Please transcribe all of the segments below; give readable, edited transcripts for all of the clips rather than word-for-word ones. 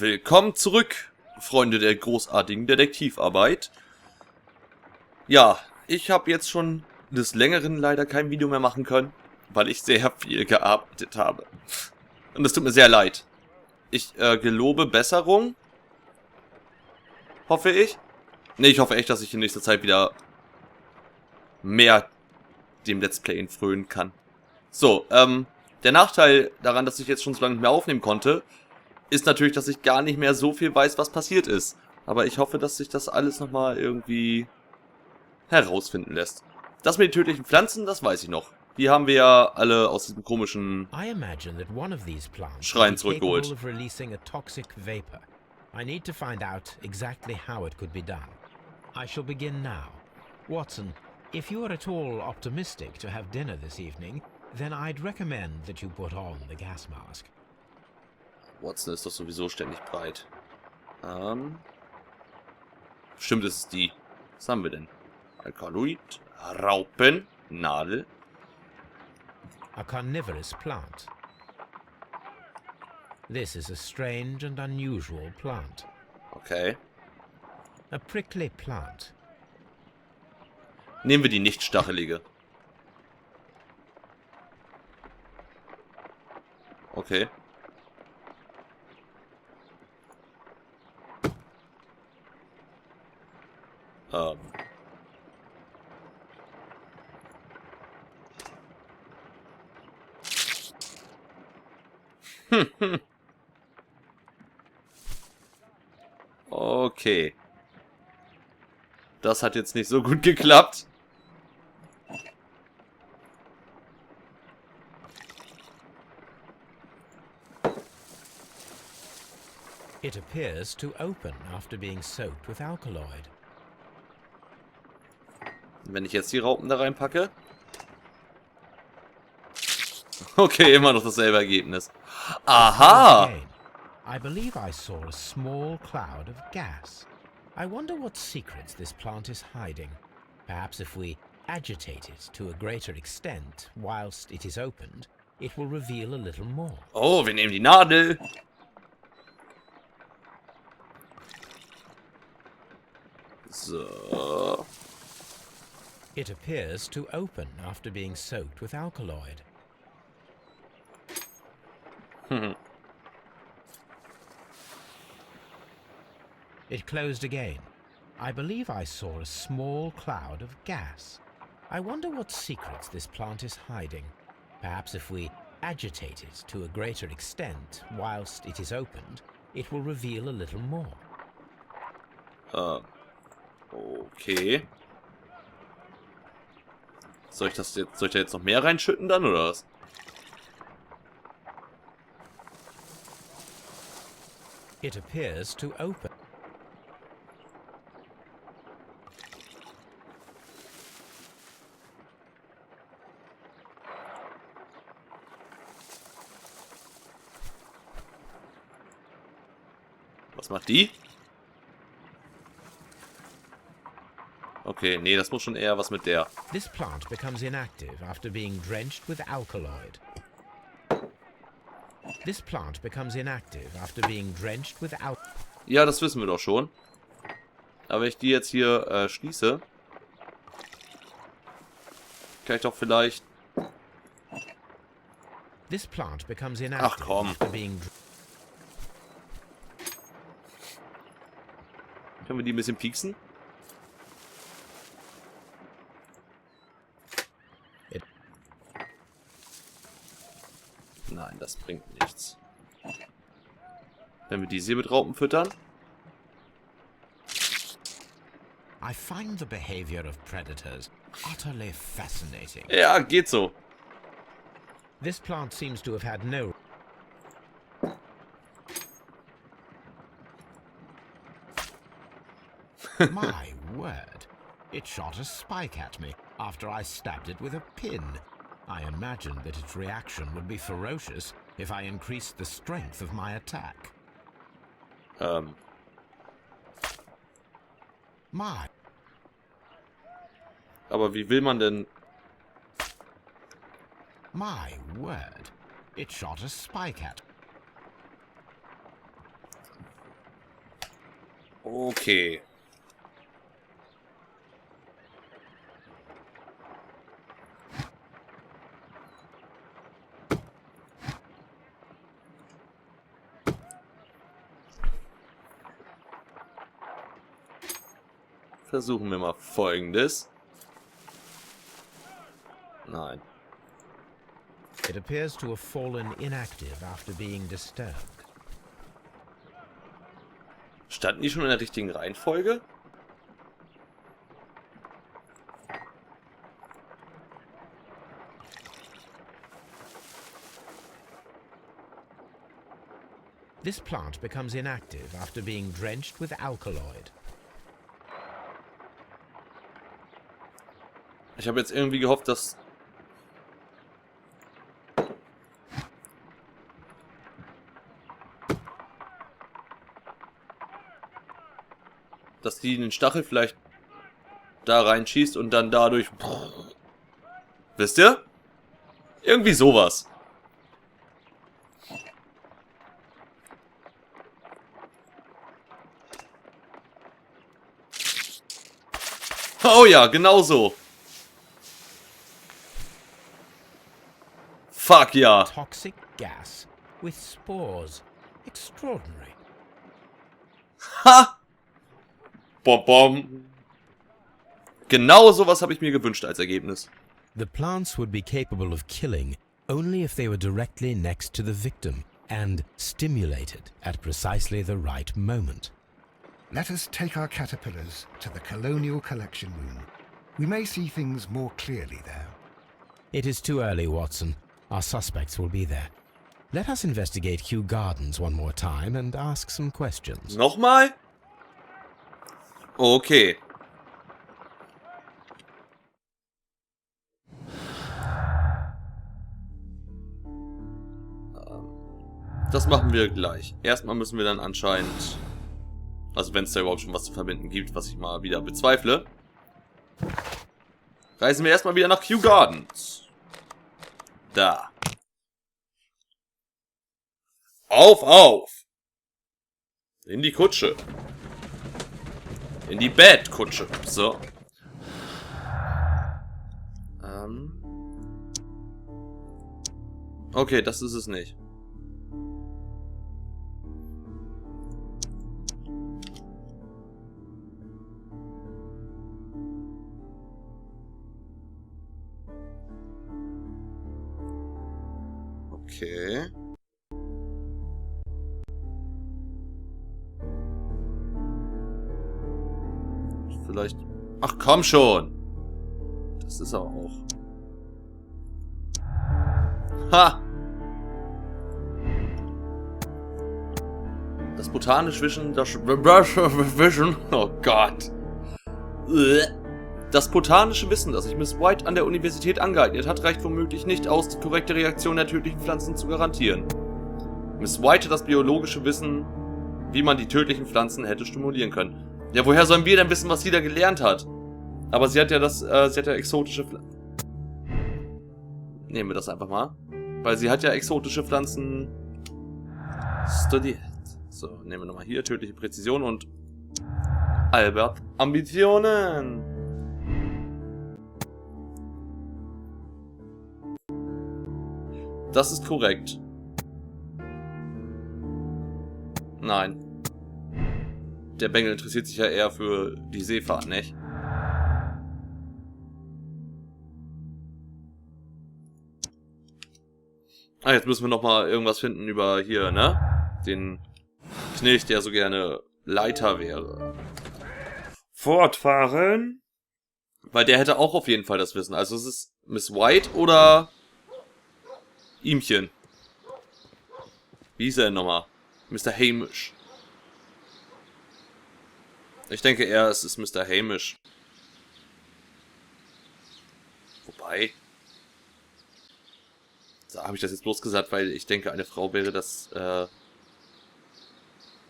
Willkommen zurück, Freunde der großartigen Detektivarbeit. Ja, ich habe jetzt schon des Längeren leider kein Video mehr machen können, weil ich sehr viel gearbeitet habe. Und es tut mir sehr leid. Ich gelobe Besserung. Hoffe ich. Ne, ich hoffe echt, dass ich in nächster Zeit wieder mehr dem Let's Playen frönen kann. So, der Nachteil daran, dass ich jetzt schon so lange nicht mehr aufnehmen konnte, ist natürlich, dass ich gar nicht mehr so viel weiß, was passiert ist. Aber ich hoffe, dass sich das alles nochmal irgendwie herausfinden lässt. Das mit den tödlichen Pflanzen, das weiß ich noch. Die haben wir ja alle aus diesem komischen Schrein zurückgeholt. I need to find out exactly how it could be done. I shall begin now. Watson, if you are at all optimistic to have dinner this evening, then I'd recommend that you put on the gas mask. Watson ist doch sowieso ständig breit. Stimmt, es ist die. Was haben wir denn? Alkaloid, Raupen, Nadel. A carnivorous plant. This is a strange and unusual plant. Okay. A prickly plant. Nehmen wir die nicht stachelige. Okay. Okay. Das hat jetzt nicht so gut geklappt. It appears to open after being soaked with alkaloid. Wenn ich jetzt die Raupen da reinpacke. Okay, immer noch dasselbe Ergebnis. Aha! I believe I saw a small cloud of gas. I wonder what secrets this plant is hiding. Perhaps if we agitate it to a greater extent whilst it is opened, it will reveal a little more. Oh, wir nehmen die Nadel. So. It appears to open after being soaked with alkaloid. It closed again. I believe I saw a small cloud of gas. I wonder what secrets this plant is hiding. Perhaps if we agitate it to a greater extent whilst it is opened, it will reveal a little more. Okay. Soll ich da jetzt noch mehr reinschütten dann, oder was? It appears to open. Was macht die? Okay, nee, das muss schon eher was mit der. This plant becomes inactive after being drenched with alkaloid. This plant becomes inactive after being drenched with alkaloid. Ja, das wissen wir doch schon. Aber wenn ich die jetzt hier schließe, kann ich doch vielleicht... This plant becomes inactive. Ach komm. After being... Können wir die ein bisschen pieksen? Nein, das bringt nichts. Wenn wir diese hier mit Raupen füttern? I find the behavior of predators utterly fascinating. Ja, geht so. This plant seems to have had no... My word. It shot a spike at me after I stabbed it with a pin. I imagined that its reaction would be ferocious if I increased the strength of my attack. My. Aber wie will man denn... My word. It shot a spike at... Okay. Versuchen wir mal Folgendes. Nein. It appears to have fallen inactive after being disturbed. Standen die schon in der richtigen Reihenfolge? This plant becomes inactive after being drenched with alkaloid. Ich habe jetzt irgendwie gehofft, dass die den Stachel vielleicht da reinschießt und dann dadurch... Wisst ihr? Irgendwie sowas. Oh ja, genau so. Fuck ja. Toxic gas with spores. Extraordinary. Ha! Bom, bom. Genau sowas habe ich mir gewünscht als Ergebnis. The plants would be capable of killing only if they were directly next to the victim and stimulated at precisely the right moment. Let us take our caterpillars to the Colonial Collection Room. We may see things more clearly there. It is too early, Watson. Our suspects will be there. Let us investigate Kew Gardens one more time and ask some questions. Nochmal? Okay. Das machen wir gleich. Erstmal müssen wir dann anscheinend... Also wenn es da überhaupt schon was zu verbinden gibt, was ich mal wieder bezweifle. Reisen wir erstmal wieder nach Kew Gardens. Da. Auf, auf! In die Kutsche. In die Bettkutsche. So. Okay, das ist es nicht. Okay. Vielleicht... Ach, komm schon! Das ist er auch. Ha! Das botanische Wissen... Oh Gott! Das botanische Wissen, das sich Miss White an der Universität angeeignet hat, reicht womöglich nicht aus, die korrekte Reaktion der tödlichen Pflanzen zu garantieren. Miss White hat das biologische Wissen, wie man die tödlichen Pflanzen hätte stimulieren können. Ja, woher sollen wir denn wissen, was sie da gelernt hat? Aber sie hat ja exotische Pflanzen... Nehmen wir das einfach mal. Weil sie hat ja exotische Pflanzen studiert. So, nehmen wir nochmal hier tödliche Präzision und Albert Ambitionen. Das ist korrekt. Nein. Der Bengel interessiert sich ja eher für die Seefahrt, nicht? Ah, jetzt müssen wir nochmal irgendwas finden über hier, ne? Den Knilch, der so gerne Leiter wäre. Fortfahren? Weil der hätte auch auf jeden Fall das Wissen. Also es ist Miss White oder... Ihmchen. Wie hieß er denn nochmal? Mr. Hamish. Ich denke eher, es ist Mr. Hamish. Wobei... Da habe ich das jetzt bloß gesagt, weil ich denke, eine Frau wäre das...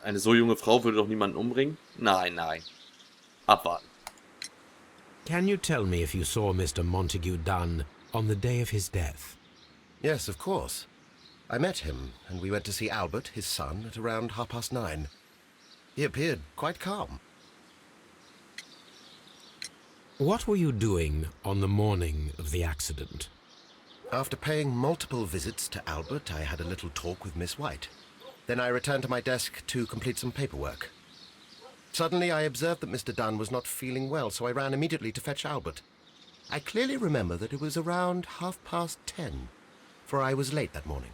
Eine so junge Frau würde doch niemanden umbringen? Nein, nein. Abwarten. Can you tell me if you saw Mr. Montague Dunn on the day of his death? Yes, of course. I met him, and we went to see Albert, his son, at around 9:30. He appeared quite calm. What were you doing on the morning of the accident? After paying multiple visits to Albert, I had a little talk with Miss White. Then I returned to my desk to complete some paperwork. Suddenly I observed that Mr. Dunn was not feeling well, so I ran immediately to fetch Albert. I clearly remember that it was around 10:30, for I was late that morning.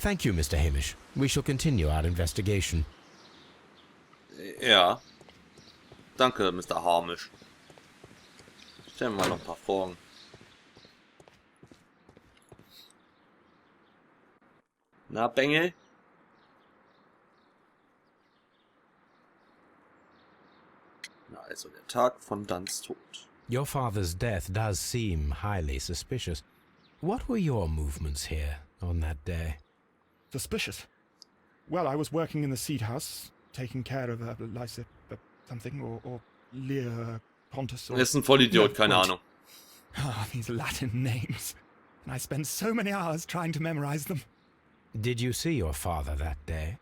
Thank you, Mr. Hamish. We shall continue our investigation. Ja. Danke, Mr. Hamish. Stellen wir mal noch ein paar Fragen. Na, Bengel? Na, also der Tag von Dunns Tod. Your father's death does seem highly suspicious. What were your movements here on that day? Suspicious. Well, I was working in the seed house, taking care of Lysa something, or Lear Pontus, or... Er ist ein Vollidiot, No, keine wait. Ahnung. Ah, these Latin names. And I spent so many hours trying to memorize them. Did you see your father that day?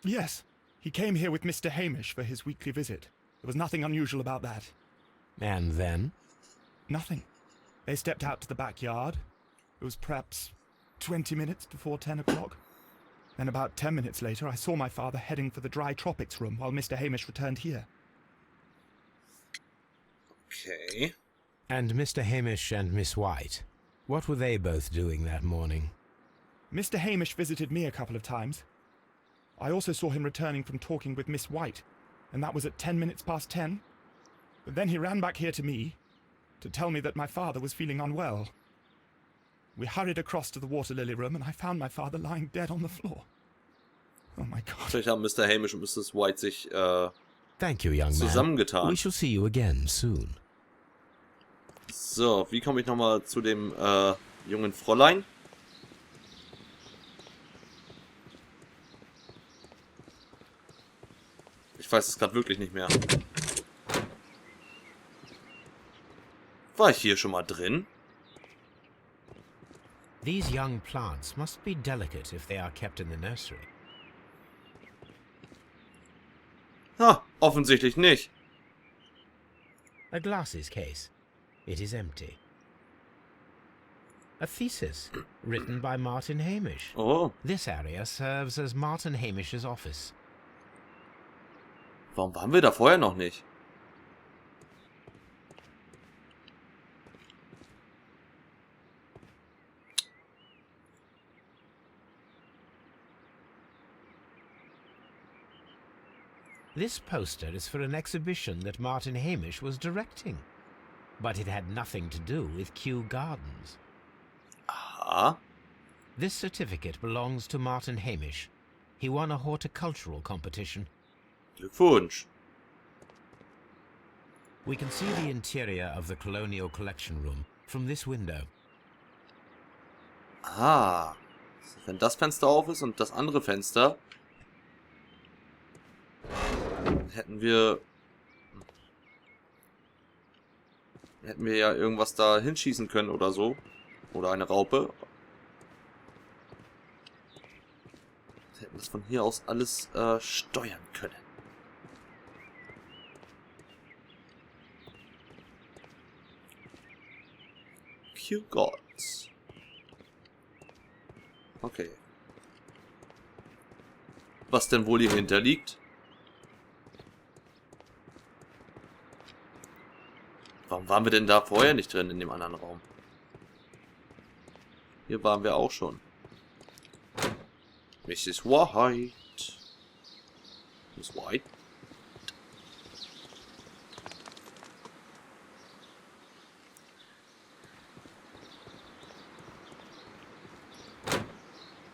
Yes, he came here with Mr. Hamish for his weekly visit. There was nothing unusual about that. And then? Nothing. They stepped out to the backyard. It was perhaps 20 minutes before 10 o'clock. Then about 10 minutes later, I saw my father heading for the dry tropics room while Mr. Hamish returned here. Okay. And Mr. Hamish and Miss White, what were they both doing that morning? Mr. Hamish visited me a couple of times. I also saw him returning from talking with Miss White, and that was at 10 minutes past 10. But then he ran back here to me to tell me that my father was feeling unwell. We hurried across to the water lily room, and I found my father lying dead on the floor. Oh my God. Vielleicht haben Mr. Hamish und Mrs. White sich Thank you, young man. zusammengetan. We shall see you again soon. So, wie komme ich nochmal zu dem jungen Fräulein? Ich weiß es gerade wirklich nicht mehr. War ich hier schon mal drin? These young plants must be delicate if they are kept in the nursery. Ha, offensichtlich nicht. A glasses case. It is empty. A thesis, written by Martin Hamish. Oh, This area serves as Martin Hamish's office. warum waren wir da vorher noch nicht? This poster is for an exhibition that Martin Hamish was directing. But it had nothing to do with Kew Gardens. Ah, This certificate belongs to Martin Hamish. He won a horticultural competition. Glückwunsch. We can see the interior of the Colonial Collection Room from this window. Ah, wenn das Fenster auf ist und das andere Fenster, hätten wir ja irgendwas da hinschießen können oder so. Oder eine Raupe. Wir hätten das von hier aus alles steuern können. Kew Gardens. Okay. Was denn wohl hier hinter liegt? Warum waren wir denn da vorher nicht drin in dem anderen Raum? Hier waren wir auch schon. Mrs. White. Miss White.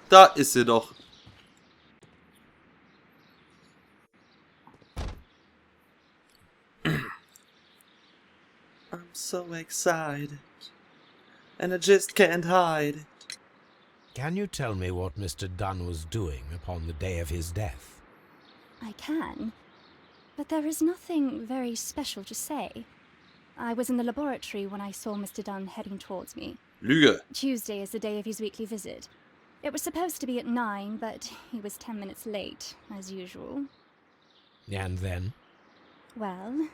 Da ist sie doch. I'm so excited. And I just can't hide it. Can you tell me what Mr. Dunn was doing upon the day of his death? I can, but there is nothing very special to say. I was in the laboratory when I saw Mr. Dunn heading towards me. Lüge. Tuesday is the day of his weekly visit. It was supposed to be at 9, but he was 10 minutes late, as usual. And then? Well,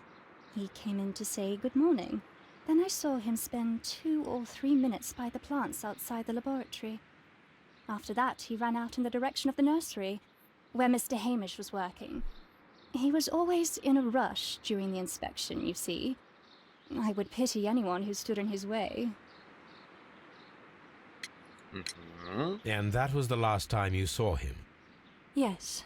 he came in to say good morning. Then I saw him spend 2 or 3 minutes by the plants outside the laboratory. After that, he ran out in the direction of the nursery, where Mr. Hamish was working. He was always in a rush during the inspection, you see. I would pity anyone who stood in his way. And that was the last time you saw him? Yes.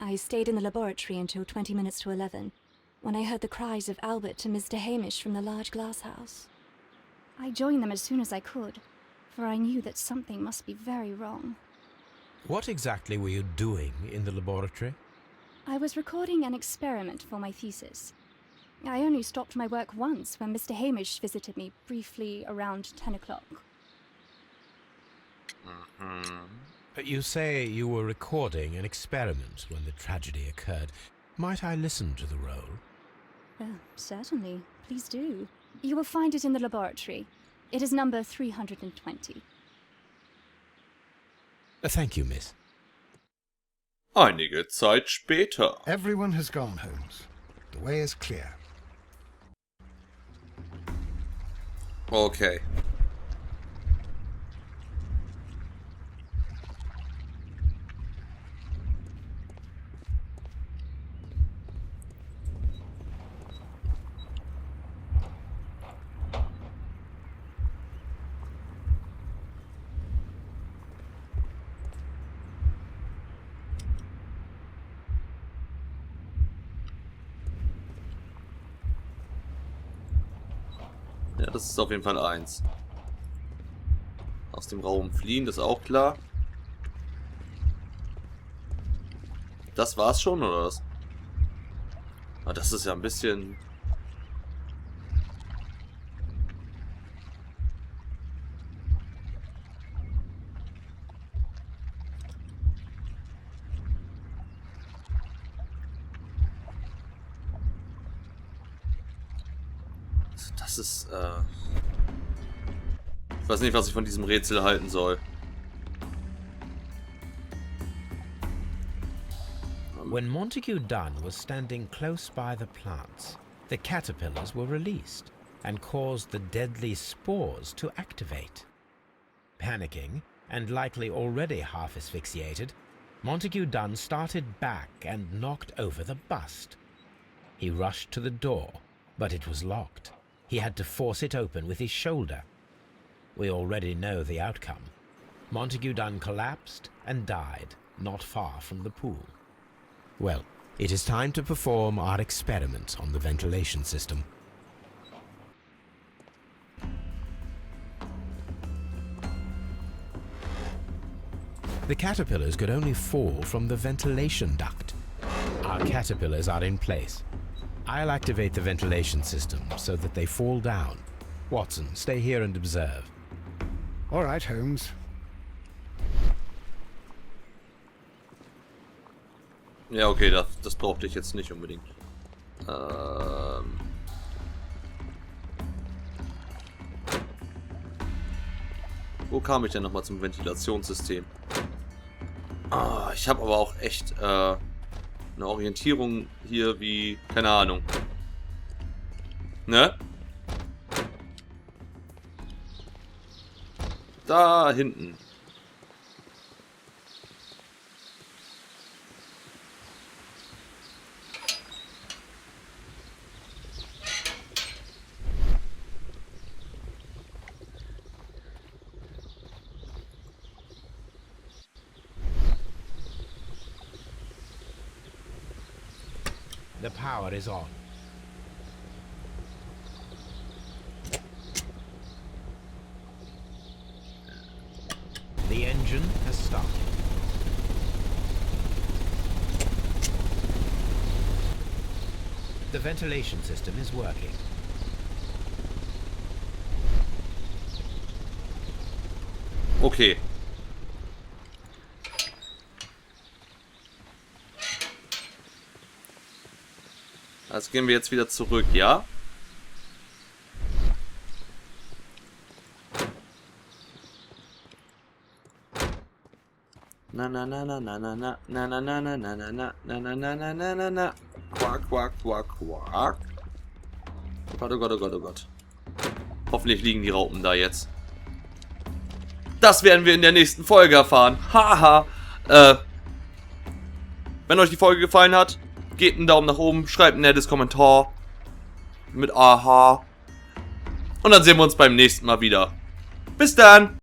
I stayed in the laboratory until 20 minutes to 11, when I heard the cries of Albert and Mr. Hamish from the large glass house. I joined them as soon as I could, for I knew that something must be very wrong. What exactly were you doing in the laboratory? I was recording an experiment for my thesis. I only stopped my work once when Mr. Hamish visited me briefly around 10 o'clock. You say you were recording an experiment when the tragedy occurred. Might I listen to the roll? Certainly. Please do. You will find it in the laboratory. It is number 320. Thank you, miss. Einige Zeit später. Everyone has gone, Holmes. The way is clear. Okay. Ja, das ist auf jeden Fall 1. Aus dem Raum fliehen, das ist auch klar. Das war's schon, oder was? Ah, das ist ja ein bisschen... Das ist, ich weiß nicht, was ich von diesem Rätsel halten soll. When Montague Dunn was standing close by the plants, the caterpillars were released and caused the deadly spores to activate. Panicking, and likely already half asphyxiated, Montague Dunn started back and knocked over the bust. He rushed to the door, but it was locked. He had to force it open with his shoulder. We already know the outcome. Montague Dunn collapsed and died not far from the pool. Well, it is time to perform our experiment on the ventilation system. The caterpillars could only fall from the ventilation duct. Our caterpillars are in place. I'll activate the ventilation system so that they fall down. Watson, stay here and observe. All right, Holmes. Ja, okay, das brauchte ich jetzt nicht unbedingt. Wo kam ich denn nochmal zum Ventilationssystem? Ah, ich habe aber auch echt eine Orientierung hier wie... Keine Ahnung. Ne? Da hinten. The power is on. The engine has started. The ventilation system is working. Okay. Also gehen wir jetzt wieder zurück, ja? na na na na na na na na na na na na na na na na na na na na. Quack, quack, quack, quack. Oh Gott, oh Gott, oh Gott, oh Gott. Hoffentlich liegen die Raupen da jetzt. Das werden wir in der nächsten Folge erfahren. Haha. Wenn euch die Folge gefallen hat, gebt einen Daumen nach oben, schreibt ein nettes Kommentar. Mit Aha. Und dann sehen wir uns beim nächsten Mal wieder. Bis dann.